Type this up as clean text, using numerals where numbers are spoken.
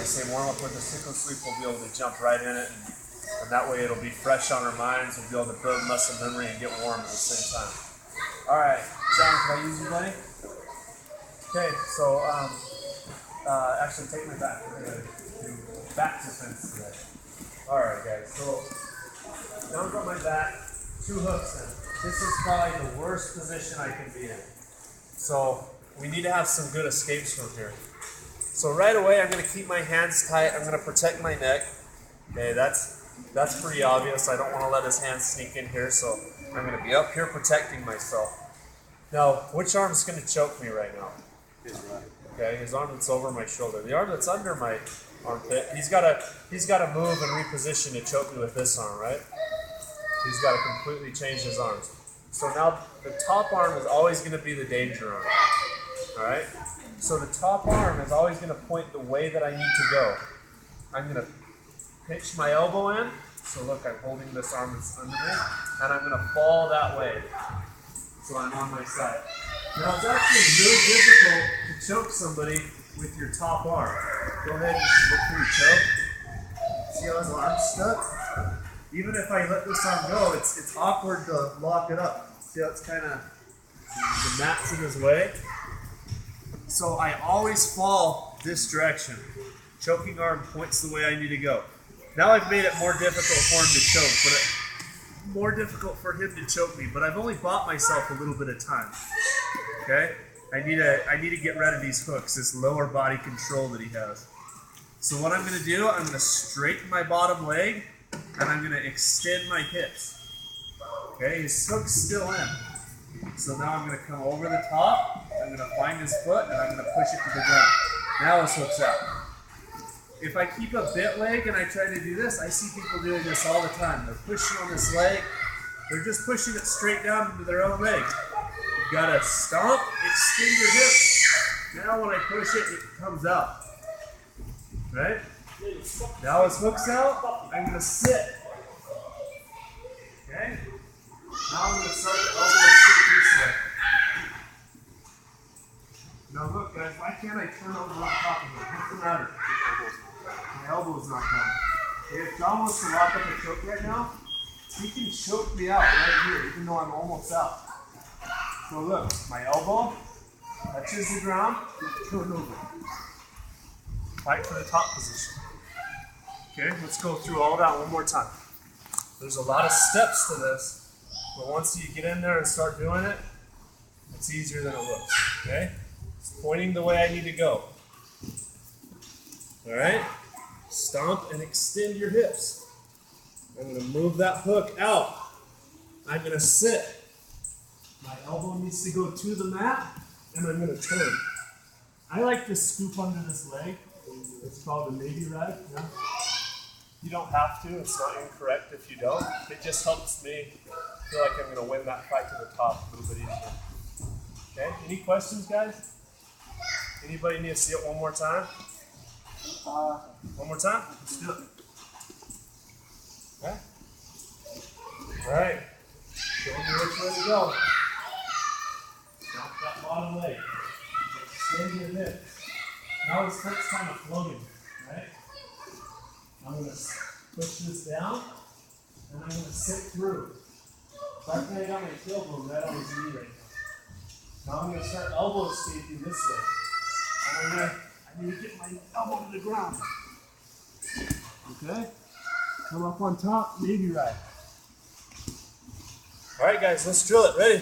say warm up with a sickle sleep, we'll be able to jump right in it, and that way it'll be fresh on our minds. We'll be able to build muscle memory and get warm at the same time. All right, John, can I use you, buddy? Okay, so actually take my back. We're gonna do back defense today. All right, guys. So down on my back, 2 hooks in. This is probably the worst position I can be in. So we need to have some good escapes from here. So right away, I'm going to keep my hands tight. I'm going to protect my neck. Okay, that's pretty obvious. I don't want to let his hands sneak in here, so I'm going to be up here protecting myself. Now, which arm's going to choke me right now? His right. Okay, his arm that's over my shoulder. The arm that's under my armpit, he's got to move and reposition to choke me with this arm, right? He's got to completely change his arms. So now the top arm is always going to be the danger arm. All right? So the top arm is always going to point the way that I need to go. I'm going to pitch my elbow in. So look, I'm holding this arm that's under me, and I'm going to fall that way. So I'm on my side. Now it's actually really difficult to choke somebody with your top arm. Go ahead and look for your choke. See how his arm's stuck? Even if I let this arm go, it's awkward to lock it up. See how it's kind of, the mat's in his way? So I always fall this direction. Choking arm points the way I need to go. Now I've made it more difficult for him to choke, more difficult for him to choke me, but I've only bought myself a little bit of time. Okay? I need to get rid of these hooks, this lower body control that he has. So what I'm going to do, I'm going to straighten my bottom leg, and I'm going to extend my hips. Okay, his hook's still in. So now I'm going to come over the top, I'm going to find his foot, and I'm going to push it to the ground. Now his hook's out. If I keep a bent leg and I try to do this, I see people doing this all the time. They're pushing on this leg. They're just pushing it straight down into their own leg. You've got to stomp, extend your hips. Now when I push it, it comes out. Right? Now his hook's out, I'm going to sit. Okay? Now I'm going to start the elbow sit this way. Now look guys, why can't I turn over on top of it? What's the matter? My elbow's not down. If John wants to lock up a choke right now, he can choke me out right here, even though I'm almost out. So look, my elbow touches the ground, turn over. Fight for the top position. Okay, let's go through all that one more time. There's a lot of steps to this, but once you get in there and start doing it, it's easier than it looks. Okay? It's pointing the way I need to go. Alright? Stomp and extend your hips. I'm going to move that hook out. I'm going to sit. My elbow needs to go to the mat, and I'm going to turn. I like to scoop under this leg. It's called a Navy rag. Yeah? You don't have to. It's not incorrect if you don't. It just helps me feel like I'm going to win that fight to the top a little bit easier. Okay? Any questions, guys? Anybody need to see it one more time? One more time? Let's do it. Okay? All right. Show me which way to go. Drop that bottom leg. Extend your hips. Now his foot's kind of floating, right? I'm going to push this down, and I'm going to sit through. So I think I got my tailbone right on his knee right now. Now I'm going to start elbow escaping this way. And I need to get my elbow to the ground. Okay? Come up on top, Navy rag. All right, guys, let's drill it. Ready?